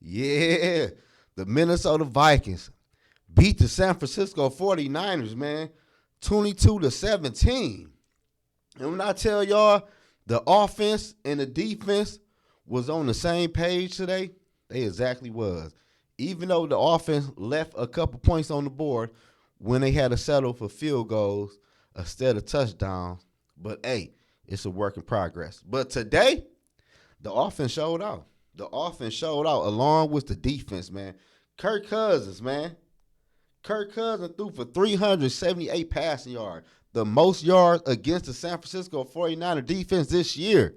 Yeah, the Minnesota Vikings beat the San Francisco 49ers, man, 22-17. And when I tell y'all the offense and the defense was on the same page today, they exactly was. Even though the offense left a couple points on the board when they had to settle for field goals instead of touchdowns. But hey, it's a work in progress. But today, the offense showed out. The offense showed out along with the defense, man. Kirk Cousins, man. Kirk Cousins threw for 378 passing yards, the most yards against the San Francisco 49er defense this year.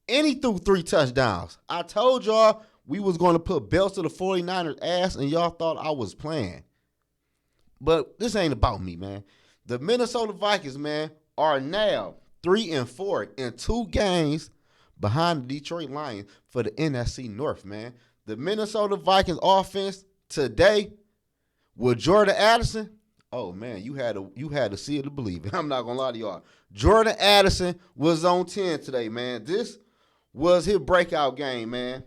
And he threw 3 touchdowns. I told y'all we was going to put belts to the 49ers' ass, and y'all thought I was playing. But this ain't about me, man. The Minnesota Vikings, man, are now 3-4 in 2 games behind the Detroit Lions for the NFC North, man. The Minnesota Vikings offense today with Jordan Addison, oh man, you had to see it to believe it. I'm not gonna lie to y'all. Jordan Addison was on 10 today, man. This was his breakout game, man.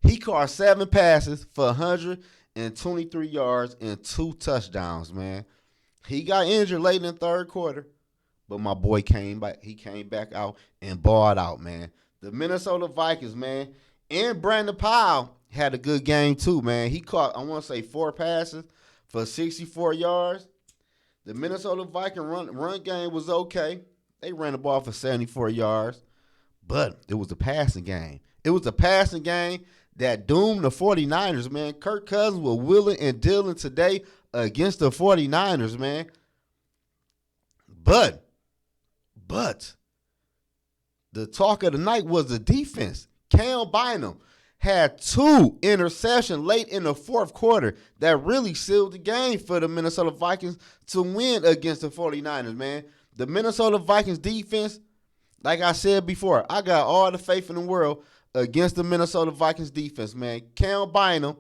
He caught 7 passes for 123 yards and 2 touchdowns, man. He got injured late in the third quarter, but my boy came back. He came back out and balled out, man. The Minnesota Vikings, man, and Brandon Powell had a good game too, man. He caught, I want to say, 4 passes for 64 yards. The Minnesota Viking run game was okay. They ran the ball for 74 yards, but it was a passing game. It was a passing game that doomed the 49ers, man. Kirk Cousins was willing and dealing today against the 49ers, man. But the talk of the night was the defense. Cam Bynum had 2 interceptions late in the fourth quarter that really sealed the game for the Minnesota Vikings to win against the 49ers, man. The Minnesota Vikings defense, like I said before, I got all the faith in the world against the Minnesota Vikings defense, man. Cam Bynum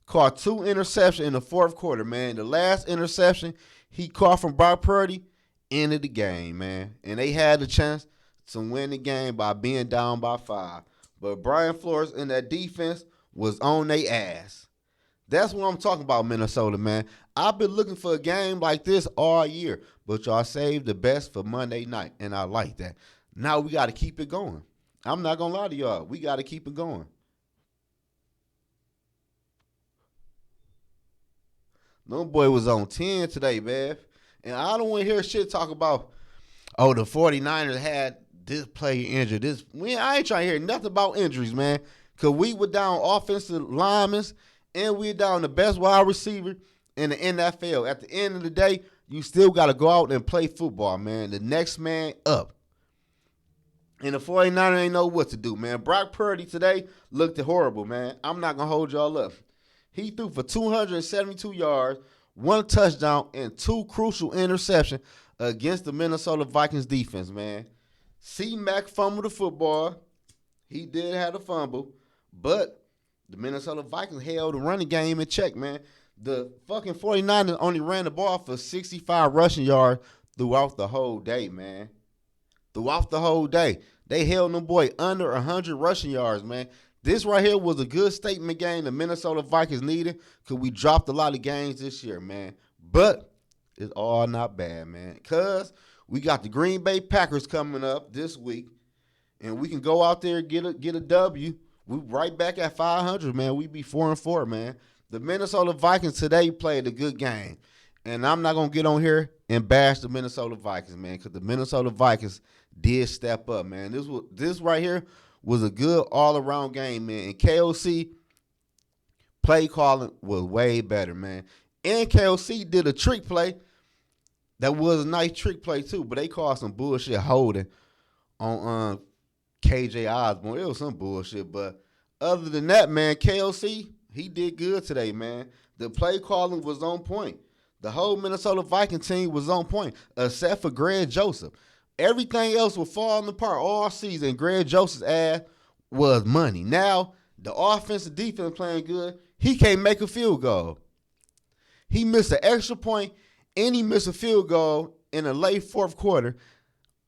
caught 2 interceptions in the fourth quarter, man. The last interception he caught from Brock Purdy ended the game, man. And they had the chance to win the game by being down by 5. But Brian Flores and that defense was on their ass. That's what I'm talking about, Minnesota, man. I've been looking for a game like this all year, but y'all saved the best for Monday night, and I like that. Now we got to keep it going. I'm not going to lie to y'all. We got to keep it going. No boy was on 10 today, man. And I don't want to hear shit talk about, oh, the 49ers had this player injured. I ain't trying to hear nothing about injuries, man. Because we were down offensive linemen and we down the best wide receiver in the NFL. At the end of the day, you still got to go out and play football, man. The next man up. And the 49ers ain't know what to do, man. Brock Purdy today looked horrible, man. I'm not going to hold y'all up. He threw for 272 yards, 1 touchdown, and 2 crucial interceptions against the Minnesota Vikings defense, man. C-Mac fumbled the football. He did have a fumble, but the Minnesota Vikings held the running game in check, man. The fucking 49ers only ran the ball for 65 rushing yards throughout the whole day, man. Throughout the whole day. They held them boy under 100 rushing yards, man. This right here was a good statement game the Minnesota Vikings needed because we dropped a lot of games this year, man. But it's all not bad, man, because we got the Green Bay Packers coming up this week, and we can go out there and get a W. We right back at 500, man. We be 4-4, man. The Minnesota Vikings today played a good game, and I'm not going to get on here and bash the Minnesota Vikings, man, because the Minnesota Vikings did step up, man. This right here was a good all-around game, man, and KOC play calling was way better, man. And KOC did a trick play. That was a nice trick play, too, but they called some bullshit holding on KJ Osborne. It was some bullshit, but other than that, man, KOC, he did good today, man. The play calling was on point. The whole Minnesota Viking team was on point, except for Greg Joseph. Everything else was falling apart all season. Greg Joseph's ass was money. Now, the offense and defense playing good. He can't make a field goal. He missed an extra point, and he missed a field goal in the late fourth quarter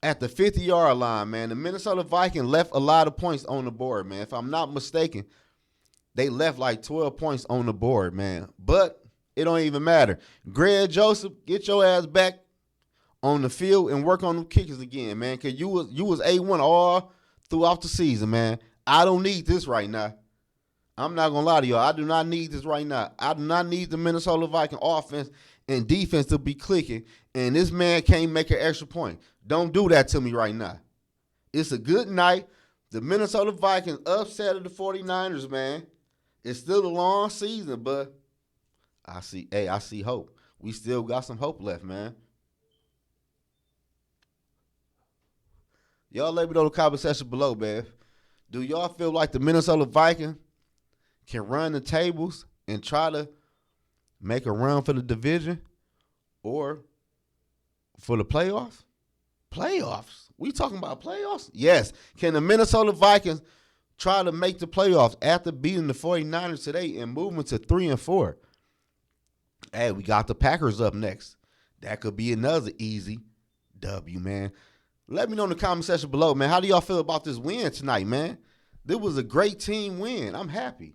at the 50-yard line, man. The Minnesota Vikings left a lot of points on the board, man. If I'm not mistaken, They left like 12 points on the board, man. But it don't even matter. Greg Joseph, get your ass back on the field and work on them kickers again, man. Cause you was A1 all throughout the season, man. I don't need this right now. I'm not gonna lie to y'all. I do not need this right now. I do not need the Minnesota Vikings offense and defense to be clicking. And this man can't make an extra point. Don't do that to me right now. It's a good night. The Minnesota Vikings upset of the 49ers, man. It's still a long season, but I see hope. We still got some hope left, man. Y'all let me know in the comment section below, man. Do y'all feel like the Minnesota Vikings can run the tables and try to make a run for the division or for the playoffs? Playoffs? We talking about playoffs? Yes. Can the Minnesota Vikings try to make the playoffs after beating the 49ers today and moving to 3-4? Hey, we got the Packers up next. That could be another easy W, man. Let me know in the comment section below, man. How do y'all feel about this win tonight, man? This was a great team win. I'm happy.